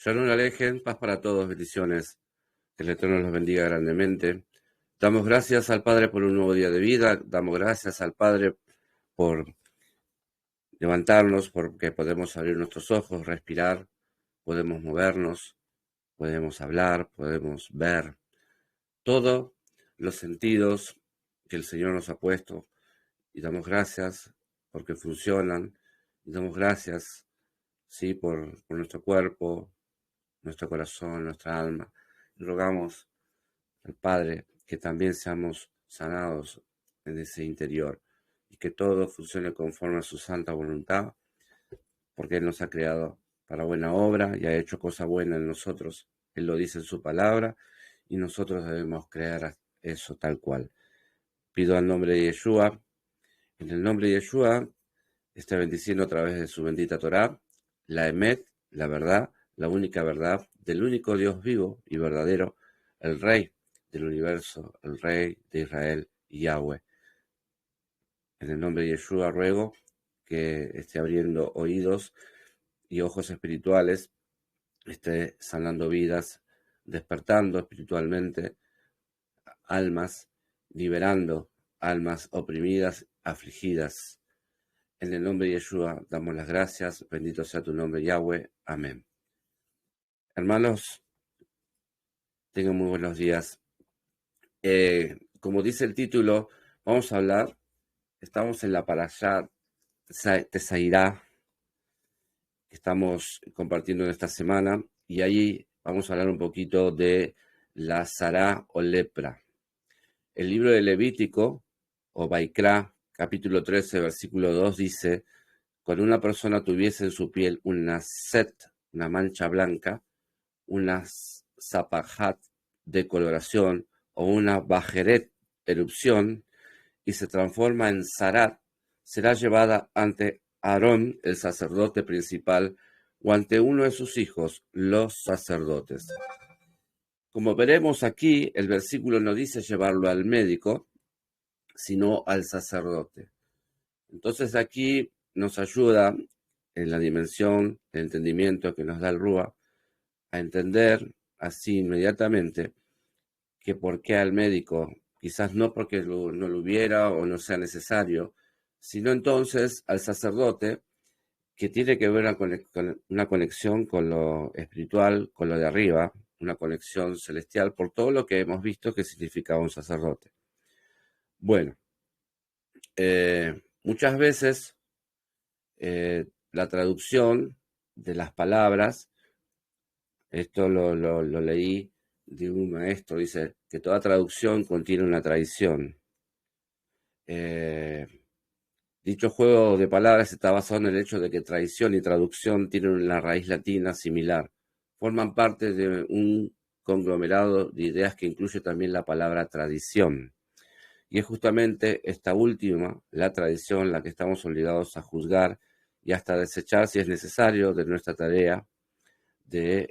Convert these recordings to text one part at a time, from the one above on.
Shalom Alejen, paz para todos, bendiciones. Que el Eterno los bendiga grandemente. Damos gracias al Padre por un nuevo día de vida. Damos gracias al Padre por levantarnos, porque podemos abrir nuestros ojos, respirar, podemos movernos, podemos hablar, podemos ver. Todos los sentidos que el Señor nos ha puesto. Y damos gracias porque funcionan. Y damos gracias, sí, por nuestro cuerpo, nuestro corazón, nuestra alma. Y rogamos al Padre que también seamos sanados en ese interior y que todo funcione conforme a su santa voluntad, porque Él nos ha creado para buena obra y ha hecho cosa buena en nosotros. Él lo dice en su palabra y nosotros debemos creer eso tal cual. Pido al nombre de Yeshua, en el nombre de Yeshua, está bendiciendo a través de su bendita Torá, la Emet, la verdad, la única verdad del único Dios vivo y verdadero, el Rey del universo, el Rey de Israel, Yahweh. En el nombre de Yeshua ruego que esté abriendo oídos y ojos espirituales, esté sanando vidas, despertando espiritualmente almas, liberando almas oprimidas, afligidas. En el nombre de Yeshua damos las gracias. Bendito sea tu nombre, Yahweh. Amén. Hermanos, tengan muy buenos días. Como dice el título, vamos a hablar, estamos en la Parashá Tesairá, que estamos compartiendo en esta semana, y ahí vamos a hablar un poquito de la Sará o lepra. El libro de Levítico, o Baikra, capítulo 13, versículo 2, dice: cuando una persona tuviese en su piel una set, una mancha blanca, una zapajat de coloración o una bajeret, erupción, y se transforma en zarat, será llevada ante Aarón, el sacerdote principal, o ante uno de sus hijos, los sacerdotes. Como veremos aquí, el versículo no dice llevarlo al médico, sino al sacerdote. Entonces aquí nos ayuda en la dimensión de entendimiento que nos da el Rúa a entender así inmediatamente que por qué al médico, quizás no porque no lo hubiera o no sea necesario, sino entonces al sacerdote, que tiene que ver con una conexión con lo espiritual, con lo de arriba, una conexión celestial, por todo lo que hemos visto que significaba un sacerdote. Bueno, muchas veces la traducción de las palabras, esto lo leí de un maestro, dice que toda traducción contiene una tradición. Dicho juego de palabras está basado en el hecho de que tradición y traducción tienen una raíz latina similar. Forman parte de un conglomerado de ideas que incluye también la palabra tradición. Y es justamente esta última, la tradición, la que estamos obligados a juzgar y hasta desechar si es necesario de nuestra tarea de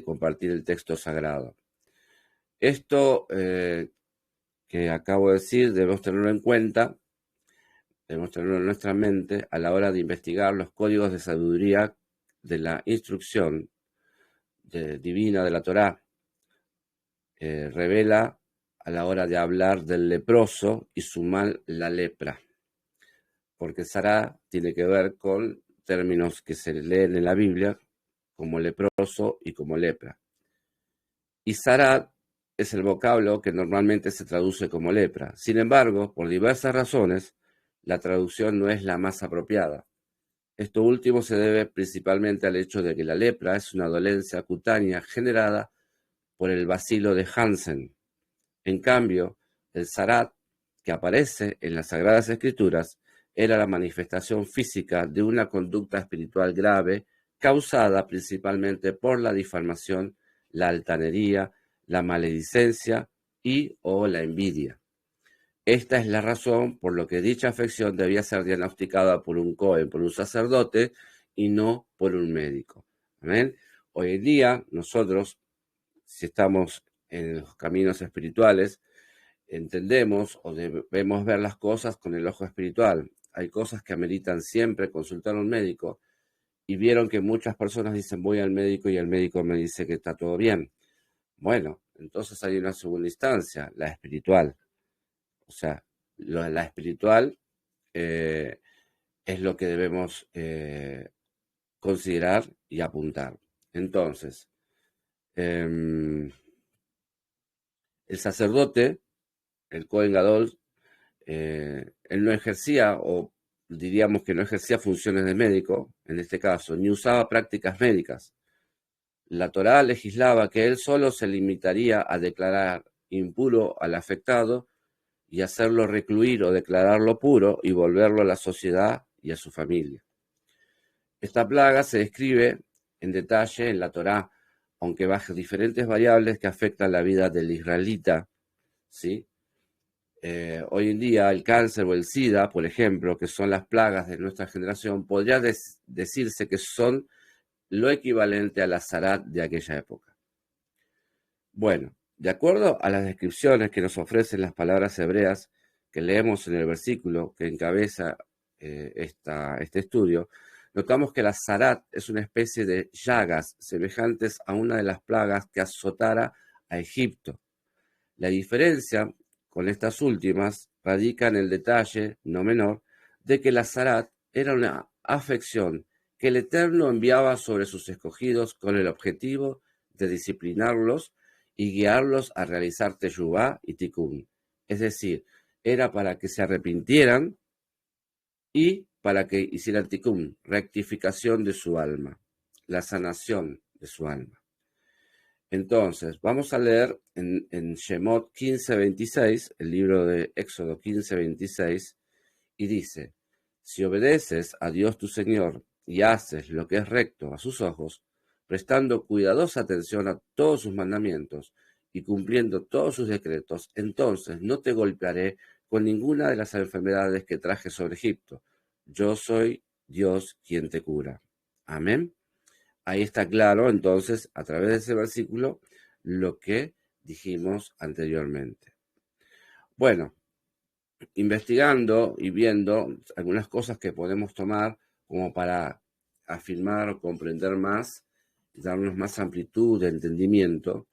compartir el texto sagrado. Esto que acabo de decir debemos tenerlo en cuenta, debemos tenerlo en nuestra mente a la hora de investigar los códigos de sabiduría de la instrucción divina de la Torá. Revela a la hora de hablar del leproso y su mal, la lepra, porque Sará tiene que ver con términos que se leen en la Biblia como leproso y como lepra. Y Sará es el vocablo que normalmente se traduce como lepra. Sin embargo, por diversas razones, la traducción no es la más apropiada. Esto último se debe principalmente al hecho de que la lepra es una dolencia cutánea generada por el bacilo de Hansen. En cambio, el Sarat, que aparece en las Sagradas Escrituras, era la manifestación física de una conducta espiritual grave causada principalmente por la difamación, la altanería, la maledicencia y o la envidia. Esta es la razón por la que dicha afección debía ser diagnosticada por un Cohen, por un sacerdote, y no por un médico. ¿Amén? Hoy en día, nosotros, si estamos en los caminos espirituales, entendemos o debemos ver las cosas con el ojo espiritual. Hay cosas que ameritan siempre consultar a un médico y vieron que muchas personas dicen voy al médico y el médico me dice que está todo bien. Bueno, entonces hay una segunda instancia, la espiritual. O sea, la espiritual es lo que debemos considerar y apuntar. Entonces, el sacerdote, el Cohen Gadol, él no ejercía, o diríamos que no ejercía funciones de médico, en este caso, ni usaba prácticas médicas. La Torá legislaba que él solo se limitaría a declarar impuro al afectado y hacerlo recluir o declararlo puro y volverlo a la sociedad y a su familia. Esta plaga se describe en detalle en la Torá, aunque bajo diferentes variables que afectan la vida del israelita, ¿sí? Hoy en día el cáncer o el SIDA, por ejemplo, que son las plagas de nuestra generación, podría decirse que son lo equivalente a la Zarat de aquella época. Bueno, de acuerdo a las descripciones que nos ofrecen las palabras hebreas que leemos en el versículo que encabeza este estudio, notamos que la Zarat es una especie de llagas semejantes a una de las plagas que azotara a Egipto. La diferencia con estas últimas radica en el detalle, no menor, de que la Zarat era una afección que el Eterno enviaba sobre sus escogidos con el objetivo de disciplinarlos y guiarlos a realizar teshuvá y tikkun. Es decir, era para que se arrepintieran y para que hicieran tikkun, rectificación de su alma, la sanación de su alma. Entonces, vamos a leer en Shemot 15:26, el libro de Éxodo 15:26, y dice, si obedeces a Dios tu Señor y haces lo que es recto a sus ojos, prestando cuidadosa atención a todos sus mandamientos y cumpliendo todos sus decretos, entonces no te golpearé con ninguna de las enfermedades que traje sobre Egipto. Yo soy Dios quien te cura. Amén. Ahí está claro, entonces, a través de ese versículo, lo que dijimos anteriormente. Bueno, investigando y viendo algunas cosas que podemos tomar como para afirmar o comprender más, darnos más amplitud de entendimiento,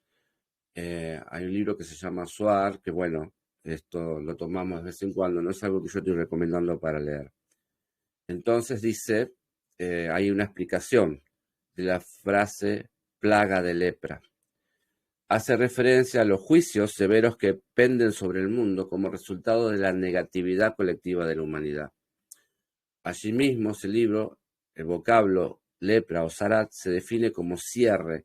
hay un libro que se llama Zohar, que bueno, esto lo tomamos de vez en cuando, no es algo que yo estoy recomendando para leer. Entonces dice, hay una explicación de la frase plaga de lepra. Hace referencia a los juicios severos que penden sobre el mundo como resultado de la negatividad colectiva de la humanidad. Allí mismo, ese libro, el vocablo lepra o zarat, se define como cierre,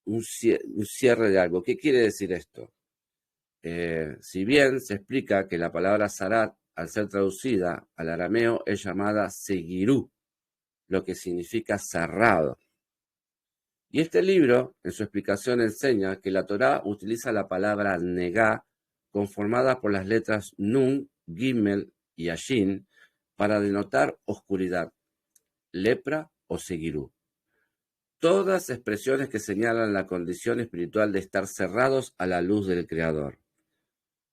un cierre de algo. ¿Qué quiere decir esto? Si bien se explica que la palabra zarat, al ser traducida al arameo, es llamada segirú, lo que significa cerrado. Y este libro, en su explicación, enseña que la Torá utiliza la palabra negá, conformada por las letras Nun, Gimel y Ashin, para denotar oscuridad, lepra o segirú. Todas expresiones que señalan la condición espiritual de estar cerrados a la luz del Creador.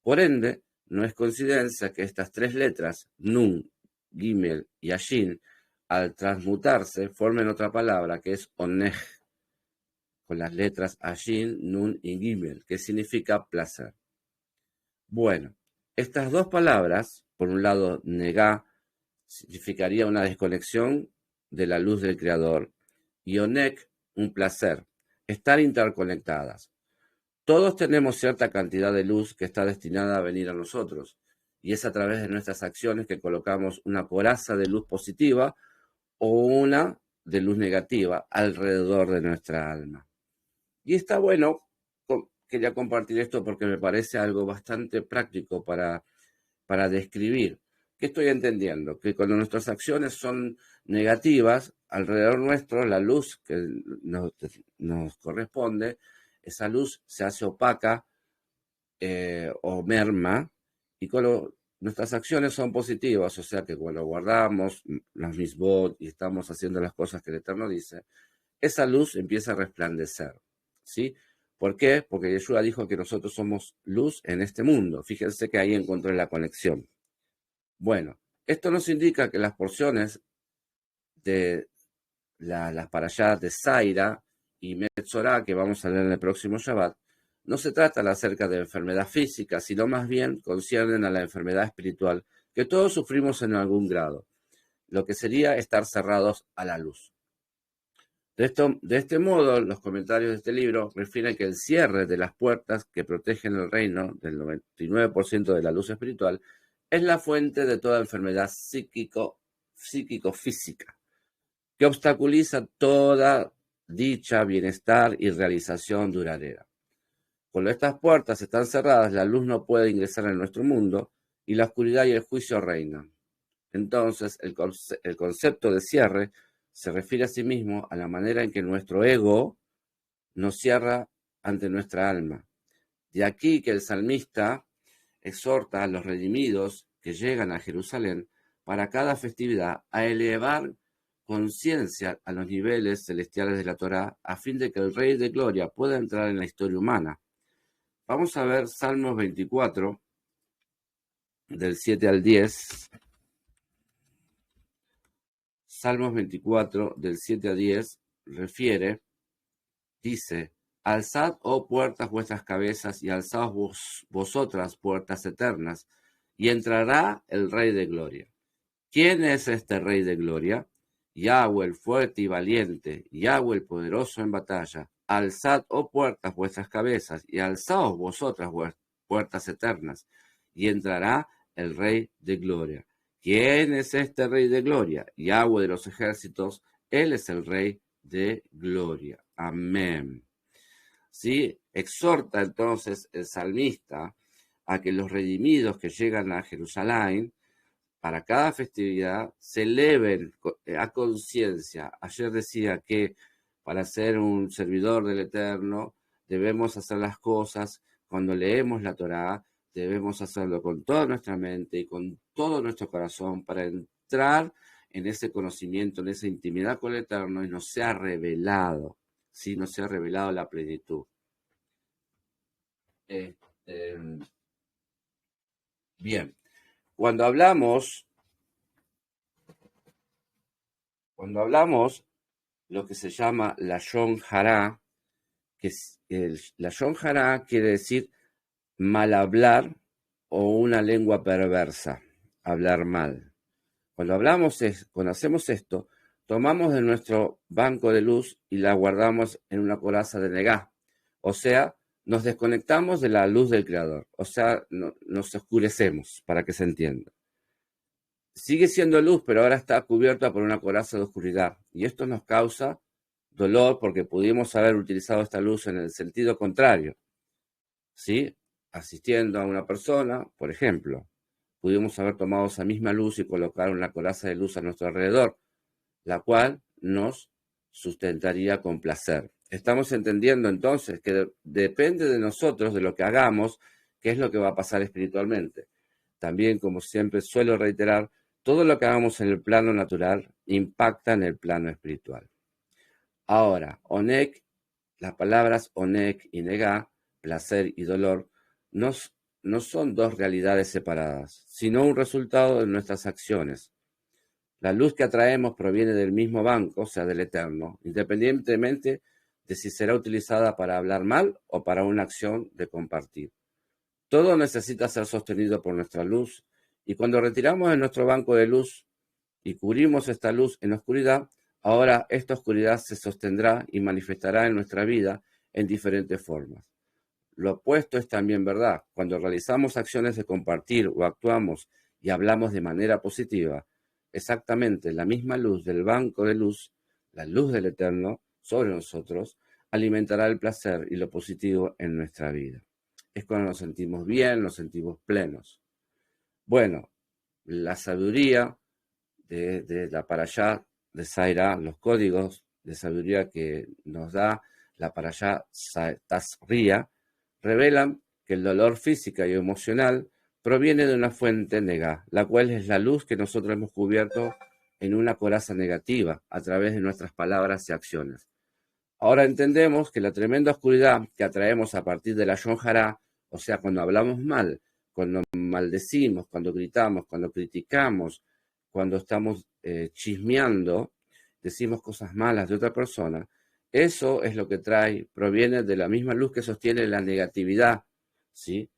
Por ende, no es coincidencia que estas tres letras, Nun, Gimel y Ashin, al transmutarse, formen otra palabra que es Oneg, con las letras Ashin, Nun y Gimel, que significa placer. Bueno, estas dos palabras, por un lado, negá, significaría una desconexión de la luz del Creador, y onek, un placer, estar interconectadas. Todos tenemos cierta cantidad de luz que está destinada a venir a nosotros, y es a través de nuestras acciones que colocamos una coraza de luz positiva o una de luz negativa alrededor de nuestra alma. Y está bueno, quería compartir esto porque me parece algo bastante práctico para describir. ¿Qué estoy entendiendo? Que cuando nuestras acciones son negativas, alrededor nuestro, la luz que nos corresponde, esa luz se hace opaca o merma, y cuando nuestras acciones son positivas, o sea que cuando guardamos las misbot y estamos haciendo las cosas que el Eterno dice, esa luz empieza a resplandecer, ¿sí? ¿Por qué? Porque Yeshua dijo que nosotros somos luz en este mundo. Fíjense que ahí encontré la conexión. Bueno, esto nos indica que las porciones de las parashá de Zaira y Metzorá, que vamos a leer en el próximo Shabbat, no se tratan acerca de enfermedad física, sino más bien conciernen a la enfermedad espiritual que todos sufrimos en algún grado, lo que sería estar cerrados a la luz. De este modo, los comentarios de este libro refieren que el cierre de las puertas que protegen el reino del 99% de la luz espiritual es la fuente de toda enfermedad psíquico-física, que obstaculiza toda dicha, bienestar y realización duradera. Cuando estas puertas están cerradas, la luz no puede ingresar en nuestro mundo y la oscuridad y el juicio reinan. Entonces, el concepto de cierre se refiere a sí mismo a la manera en que nuestro ego nos cierra ante nuestra alma. De aquí que el salmista exhorta a los redimidos que llegan a Jerusalén para cada festividad a elevar conciencia a los niveles celestiales de la Torá a fin de que el Rey de Gloria pueda entrar en la historia humana. Vamos a ver Salmos 24, del 7 al 10. Salmos 24, del 7 a 10, dice, alzad, oh puertas, vuestras cabezas, y alzaos vosotras, puertas eternas, y entrará el Rey de Gloria. ¿Quién es este Rey de Gloria? Yahweh el fuerte y valiente, Yahweh el poderoso en batalla. Alzad, oh puertas, vuestras cabezas, y alzaos vosotras, puertas eternas, y entrará el Rey de Gloria. ¿Quién es este Rey de Gloria? Yahweh de los ejércitos, Él es el Rey de Gloria. Amén. ¿Sí? Exhorta entonces el salmista a que los redimidos que llegan a Jerusalén para cada festividad se eleven a conciencia. Ayer decía que para ser un servidor del Eterno debemos hacer las cosas cuando leemos la Torá, debemos hacerlo con toda nuestra mente y con todo nuestro corazón para entrar en ese conocimiento, en esa intimidad con el Eterno y nos sea revelado, ¿sí? Nos sea revelado la plenitud. Bien, cuando hablamos lo que se llama Lashon Hará, que Lashon Hará quiere decir mal hablar o una lengua perversa, hablar mal. Cuando hacemos esto, tomamos de nuestro banco de luz y la guardamos en una coraza de negá, o sea, nos desconectamos de la luz del Creador, o sea, nos oscurecemos, para que se entienda. Sigue siendo luz, pero ahora está cubierta por una coraza de oscuridad, y esto nos causa dolor porque pudimos haber utilizado esta luz en el sentido contrario, ¿sí? Asistiendo a una persona, por ejemplo, pudimos haber tomado esa misma luz y colocar una coraza de luz a nuestro alrededor, la cual nos sustentaría con placer. Estamos entendiendo entonces que depende de nosotros, de lo que hagamos, qué es lo que va a pasar espiritualmente. También, como siempre suelo reiterar, todo lo que hagamos en el plano natural impacta en el plano espiritual. Ahora, onek, las palabras onek y negá, placer y dolor, no son dos realidades separadas, sino un resultado de nuestras acciones. La luz que atraemos proviene del mismo banco, o sea, del Eterno, independientemente de si será utilizada para hablar mal o para una acción de compartir. Todo necesita ser sostenido por nuestra luz, y cuando retiramos de nuestro banco de luz y cubrimos esta luz en oscuridad, ahora esta oscuridad se sostendrá y manifestará en nuestra vida en diferentes formas. Lo opuesto es también verdad. Cuando realizamos acciones de compartir o actuamos y hablamos de manera positiva, exactamente la misma luz del banco de luz, la luz del Eterno sobre nosotros, alimentará el placer y lo positivo en nuestra vida. Es cuando nos sentimos bien, nos sentimos plenos. Bueno, la sabiduría de la parashá de Zaira, los códigos de sabiduría que nos da la parashá Tazria, revelan que el dolor físico y emocional proviene de una fuente negá, la cual es la luz que nosotros hemos cubierto en una coraza negativa a través de nuestras palabras y acciones. Ahora entendemos que la tremenda oscuridad que atraemos a partir de la Lashon Hará, o sea, cuando hablamos mal, cuando maldecimos, cuando gritamos, cuando criticamos, cuando estamos chismeando, decimos cosas malas de otra persona, eso es lo que proviene de la misma luz que sostiene la negatividad, ¿sí?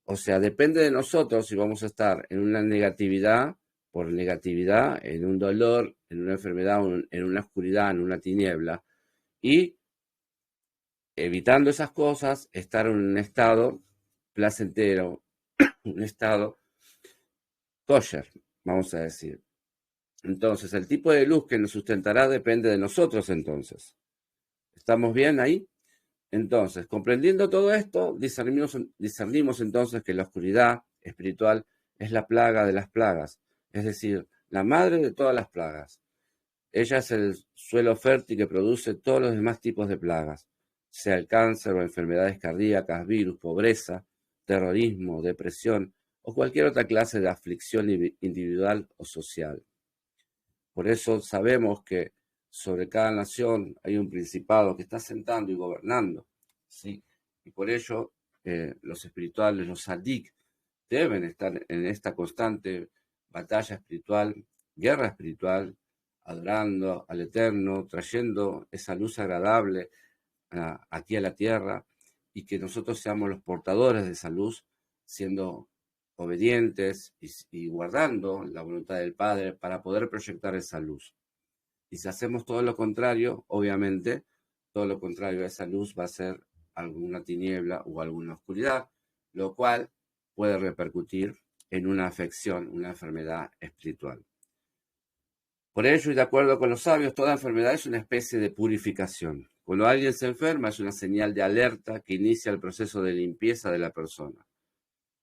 O sea, depende de nosotros si vamos a estar en una negatividad, por negatividad, en un dolor, en una enfermedad, en una oscuridad, en una tiniebla, y evitando esas cosas, estar en un estado placentero, un estado kosher, vamos a decir. Entonces, el tipo de luz que nos sustentará depende de nosotros entonces. ¿Estamos bien ahí? Entonces, comprendiendo todo esto, discernimos entonces que la oscuridad espiritual es la plaga de las plagas, es decir, la madre de todas las plagas. Ella es el suelo fértil que produce todos los demás tipos de plagas, sea el cáncer o enfermedades cardíacas, virus, pobreza, terrorismo, depresión o cualquier otra clase de aflicción individual o social. Por eso sabemos que sobre cada nación hay un principado que está sentando y gobernando, ¿sí? Y por ello los espirituales, los sadik, deben estar en esta constante batalla espiritual, guerra espiritual, adorando al Eterno, trayendo esa luz agradable aquí a la tierra, y que nosotros seamos los portadores de esa luz, siendo obedientes y guardando la voluntad del Padre para poder proyectar esa luz. Y si hacemos todo lo contrario, obviamente, todo lo contrario a esa luz va a ser alguna tiniebla o alguna oscuridad, lo cual puede repercutir en una afección, una enfermedad espiritual. Por ello, y de acuerdo con los sabios, toda enfermedad es una especie de purificación. Cuando alguien se enferma, es una señal de alerta que inicia el proceso de limpieza de la persona.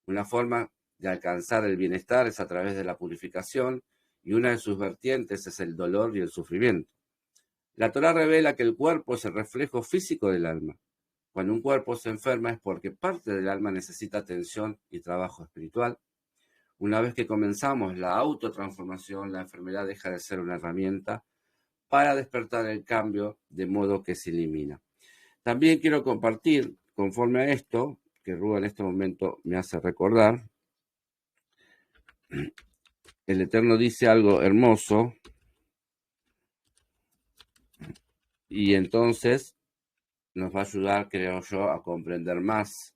Una forma de alcanzar el bienestar es a través de la purificación, y una de sus vertientes es el dolor y el sufrimiento. La Torá revela que el cuerpo es el reflejo físico del alma. Cuando un cuerpo se enferma es porque parte del alma necesita atención y trabajo espiritual. Una vez que comenzamos la autotransformación, la enfermedad deja de ser una herramienta para despertar el cambio, de modo que se elimina. También quiero compartir, conforme a esto, que Rúa en este momento me hace recordar, el Eterno dice algo hermoso, y entonces nos va a ayudar, creo yo, a comprender más.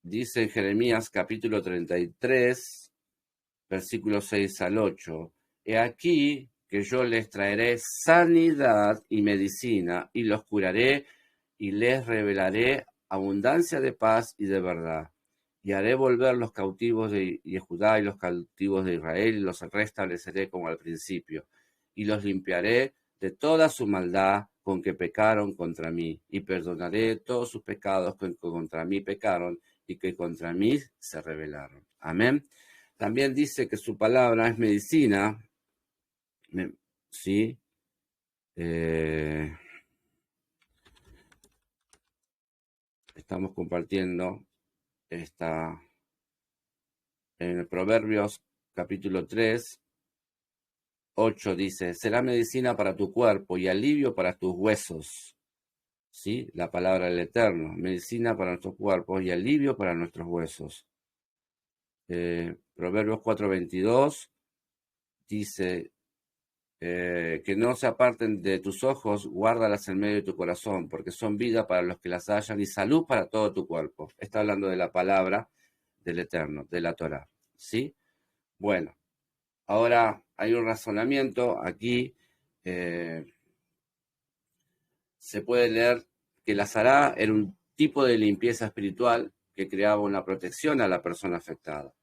Dice en Jeremías capítulo 33, versículos 6 al 8, he aquí que yo les traeré sanidad y medicina, y los curaré, y les revelaré abundancia de paz y de verdad. Y haré volver los cautivos de Judá y los cautivos de Israel, y los restableceré como al principio, y los limpiaré de toda su maldad con que pecaron contra mí, y perdonaré todos sus pecados que contra mí pecaron y que contra mí se rebelaron. Amén. También dice que su palabra es medicina, ¿sí? Estamos compartiendo esta en Proverbios capítulo 3, 8 dice, será medicina para tu cuerpo y alivio para tus huesos. ¿Sí? La palabra del Eterno, medicina para nuestros cuerpos y alivio para nuestros huesos. Proverbios 4:22 dice, que no se aparten de tus ojos, guárdalas en medio de tu corazón, porque son vida para los que las hallan y salud para todo tu cuerpo. Está hablando de la palabra del Eterno, de la Torá, ¿sí? Bueno, ahora hay un razonamiento aquí. Se puede leer que la Sará era un tipo de limpieza espiritual que creaba una protección a la persona afectada.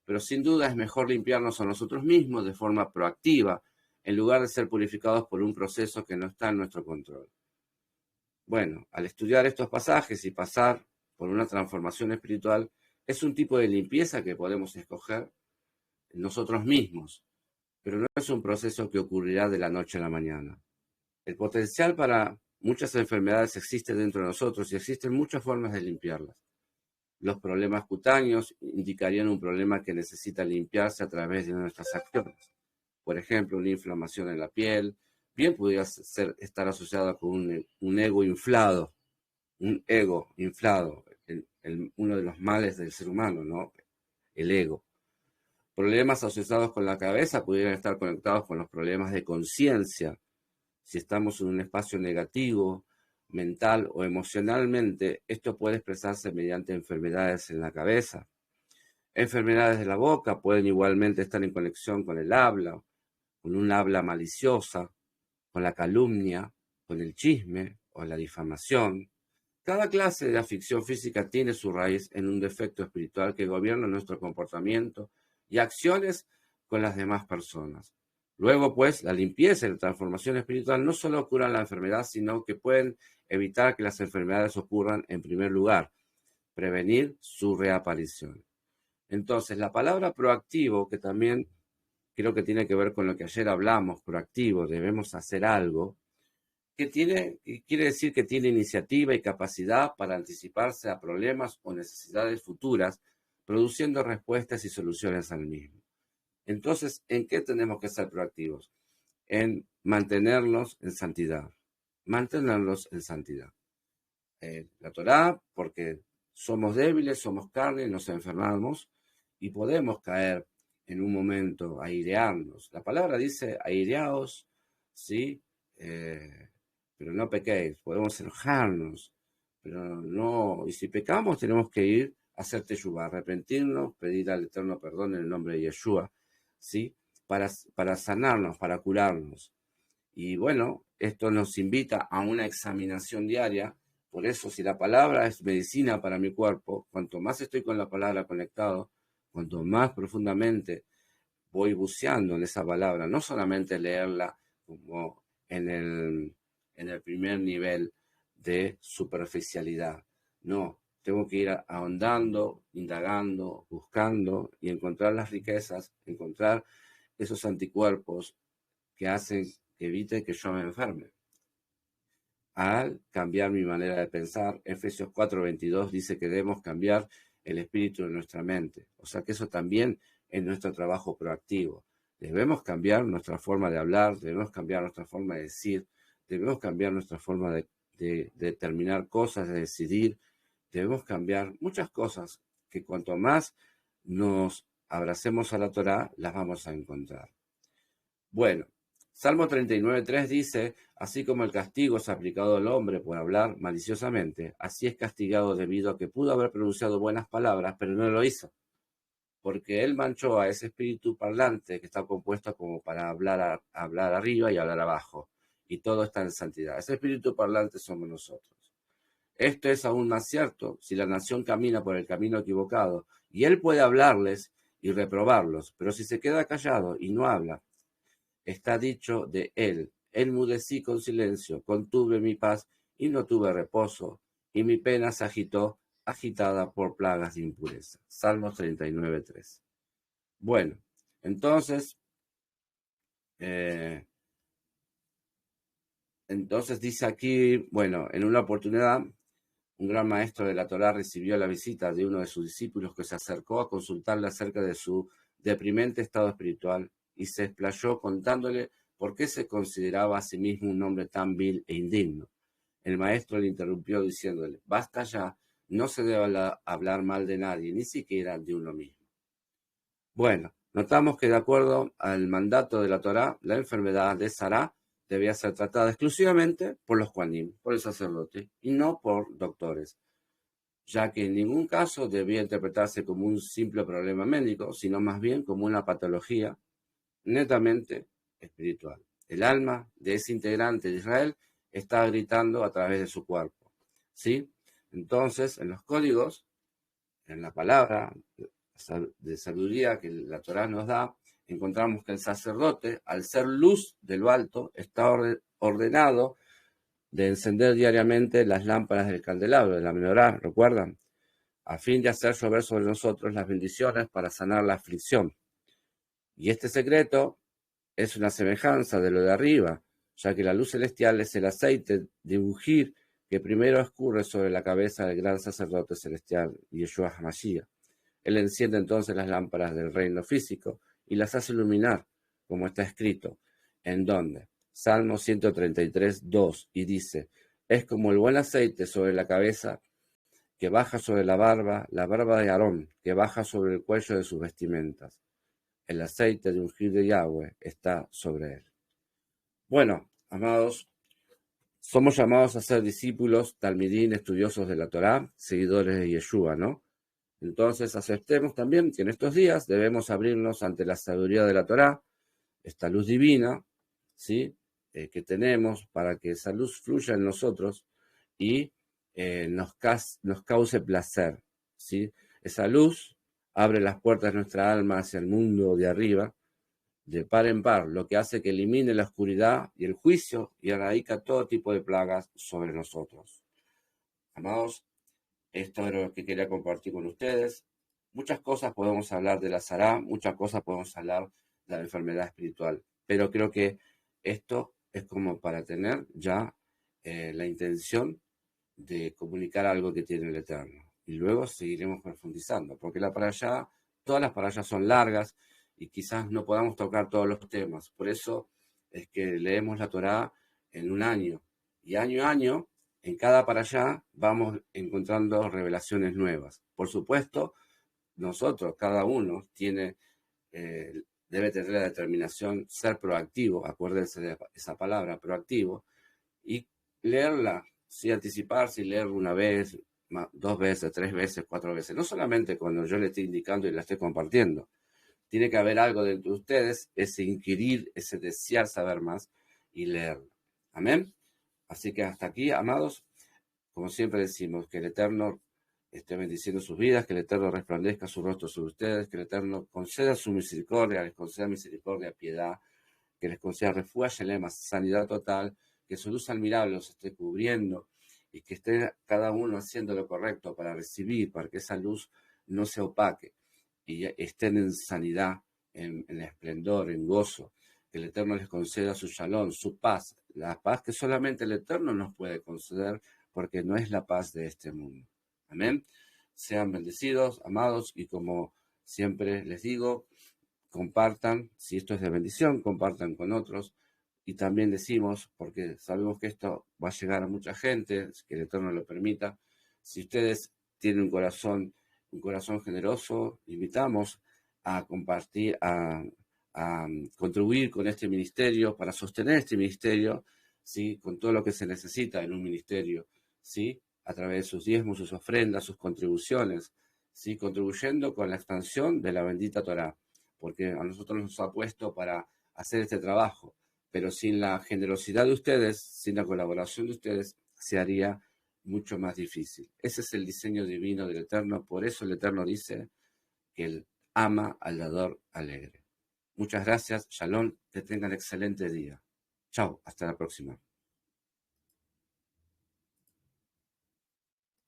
Pero sin duda es mejor limpiarnos a nosotros mismos de forma proactiva, en lugar de ser purificados por un proceso que no está en nuestro control. Bueno, al estudiar estos pasajes y pasar por una transformación espiritual, es un tipo de limpieza que podemos escoger nosotros mismos, pero no es un proceso que ocurrirá de la noche a la mañana. El potencial para muchas enfermedades existe dentro de nosotros y existen muchas formas de limpiarlas. Los problemas cutáneos indicarían un problema que necesita limpiarse a través de nuestras acciones. Por ejemplo, una inflamación en la piel, bien podría estar asociada con un ego inflado, uno de los males del ser humano, ¿no? El ego. problemas asociados con la cabeza pudieran estar conectados con los problemas de conciencia. Si estamos en un espacio negativo, mental o emocionalmente, esto puede expresarse mediante enfermedades en la cabeza. Enfermedades de la boca pueden igualmente estar en conexión con el habla, con un habla maliciosa, con la calumnia, con el chisme o la difamación. Cada clase de aflicción física tiene su raíz en un defecto espiritual que gobierna nuestro comportamiento y acciones con las demás personas. Luego, pues, la limpieza y la transformación espiritual no solo curan la enfermedad, sino que pueden evitar que las enfermedades ocurran en primer lugar, prevenir su reaparición. Entonces, la palabra proactivo, que también creo que tiene que ver con lo que ayer hablamos, proactivo, debemos hacer algo, quiere decir que tiene iniciativa y capacidad para anticiparse a problemas o necesidades futuras, produciendo respuestas y soluciones al mismo. Entonces, ¿en qué tenemos que ser proactivos? En mantenernos en santidad. Mantenernos en santidad. La Torá, porque somos débiles, somos carne, nos enfermamos y podemos caer en un momento, airearnos. La palabra dice aireaos, ¿sí? Pero no pequéis, podemos enojarnos, pero no, y si pecamos tenemos que ir a hacer teshuvá, arrepentirnos, pedir al Eterno perdón en el nombre de Yeshua, ¿sí? Para sanarnos, para curarnos. Y bueno, esto nos invita a una examinación diaria. Por eso, si la palabra es medicina para mi cuerpo, cuanto más estoy con la palabra conectado, cuanto más profundamente voy buceando en esa palabra, no solamente leerla como en el primer nivel de superficialidad, no, tengo que ir ahondando, indagando, buscando y encontrar las riquezas, encontrar esos anticuerpos que hacen que evite que yo me enferme. Al cambiar mi manera de pensar, Efesios 4:22 dice que debemos cambiar el espíritu de nuestra mente. O sea que eso también es nuestro trabajo proactivo. Debemos cambiar nuestra forma de hablar, debemos cambiar nuestra forma de decir, debemos cambiar nuestra forma de determinar cosas, de decidir. Debemos cambiar muchas cosas que cuanto más nos abracemos a la Torá, las vamos a encontrar. Bueno, Salmo 39:3 dice, así como el castigo es aplicado al hombre por hablar maliciosamente, así es castigado debido a que pudo haber pronunciado buenas palabras, pero no lo hizo, porque él manchó a ese espíritu parlante que está compuesto como para hablar arriba y hablar abajo, y todo está en santidad. Ese espíritu parlante somos nosotros. Esto es aún más cierto si la nación camina por el camino equivocado, y él puede hablarles y reprobarlos, pero si se queda callado y no habla, está dicho de él, enmudecí con silencio, contuve mi paz y no tuve reposo, y mi pena se agitó, agitada por plagas de impureza. Salmos 39:3. Bueno, entonces dice aquí, bueno, en una oportunidad, un gran maestro de la Torá recibió la visita de uno de sus discípulos que se acercó a consultarle acerca de su deprimente estado espiritual y se explayó contándole por qué se consideraba a sí mismo un hombre tan vil e indigno. El maestro le interrumpió diciéndole, basta ya, no se debe hablar mal de nadie, ni siquiera de uno mismo. Bueno, notamos que de acuerdo al mandato de la Torá, la enfermedad de Sará debía ser tratada exclusivamente por los Kohanim, por el sacerdote, y no por doctores, ya que en ningún caso debía interpretarse como un simple problema médico, sino más bien como una patología netamente espiritual. El alma de ese integrante de Israel está gritando a través de su cuerpo, ¿sí? Entonces, en los códigos, en la palabra de sabiduría que la Torá nos da, encontramos que el sacerdote, al ser luz de lo alto, está ordenado de encender diariamente las lámparas del candelabro, de la menorá, ¿recuerdan? A fin de hacer llover sobre nosotros las bendiciones para sanar la aflicción. Y este secreto es una semejanza de lo de arriba, ya que la luz celestial es el aceite de ungir que primero escurre sobre la cabeza del gran sacerdote celestial, Yeshua HaMashiach. Él enciende entonces las lámparas del reino físico y las hace iluminar, como está escrito. ¿En dónde? Salmo 133:2, y dice, es como el buen aceite sobre la cabeza que baja sobre la barba de Aarón, que baja sobre el cuello de sus vestimentas. el aceite de ungir de Yahweh está sobre él. Bueno, amados, somos llamados a ser discípulos, talmidín, estudiosos de la Torá, seguidores de Yeshua, ¿no? Entonces aceptemos también que en estos días debemos abrirnos ante la sabiduría de la Torá, esta luz divina, ¿sí? Que tenemos para que esa luz fluya en nosotros y nos cause placer, ¿sí? Esa luz abre las puertas de nuestra alma hacia el mundo de arriba, de par en par, lo que hace que elimine la oscuridad y el juicio y erradica todo tipo de plagas sobre nosotros. Amados, esto era lo que quería compartir con ustedes. Muchas cosas podemos hablar de la Sará, muchas cosas podemos hablar de la enfermedad espiritual, pero creo que esto es como para tener ya la intención de comunicar algo que tiene el Eterno. Y luego seguiremos profundizando, porque todas las parashas son largas y quizás no podamos tocar todos los temas. Por eso es que leemos la Torá en un año. Y año a año, en cada parashá, vamos encontrando revelaciones nuevas. Por supuesto, nosotros, cada uno, debe tener la determinación, ser proactivo, acuérdense de esa palabra, proactivo, y leerla, sí, anticiparse y leer una vez, 2 veces, 3 veces, 4 veces. No solamente cuando yo le estoy indicando y la estoy compartiendo. Tiene que haber algo dentro de ustedes, ese inquirir, ese desear saber más y leerlo. Amén. Así que hasta aquí, amados, como siempre decimos, que el Eterno esté bendiciendo sus vidas, que el Eterno resplandezca su rostro sobre ustedes, que el Eterno conceda su misericordia, les conceda misericordia, piedad, que les conceda refugio, sanidad total, que su luz admirable los esté cubriendo y que esté cada uno haciendo lo correcto para recibir, para que esa luz no se opaque y estén en sanidad, en esplendor, en gozo. Que el Eterno les conceda su shalom, su paz, la paz que solamente el Eterno nos puede conceder, porque no es la paz de este mundo. Amén. Sean bendecidos, amados, y como siempre les digo, compartan, si esto es de bendición, compartan con otros. Y también decimos, porque sabemos que esto va a llegar a mucha gente, que el Eterno lo permita, si ustedes tienen un corazón generoso, invitamos a compartir, a contribuir con este ministerio, para sostener este ministerio, ¿sí? Con todo lo que se necesita en un ministerio, ¿sí? A través de sus diezmos, sus ofrendas, sus contribuciones, ¿sí? Contribuyendo con la expansión de la bendita Torá, porque a nosotros nos ha puesto para hacer este trabajo, pero sin la generosidad de ustedes, sin la colaboración de ustedes, se haría mucho más difícil. Ese es el diseño divino del Eterno, por eso el Eterno dice que Él ama al dador alegre. Muchas gracias, Shalom, que tengan excelente día. Chao, hasta la próxima.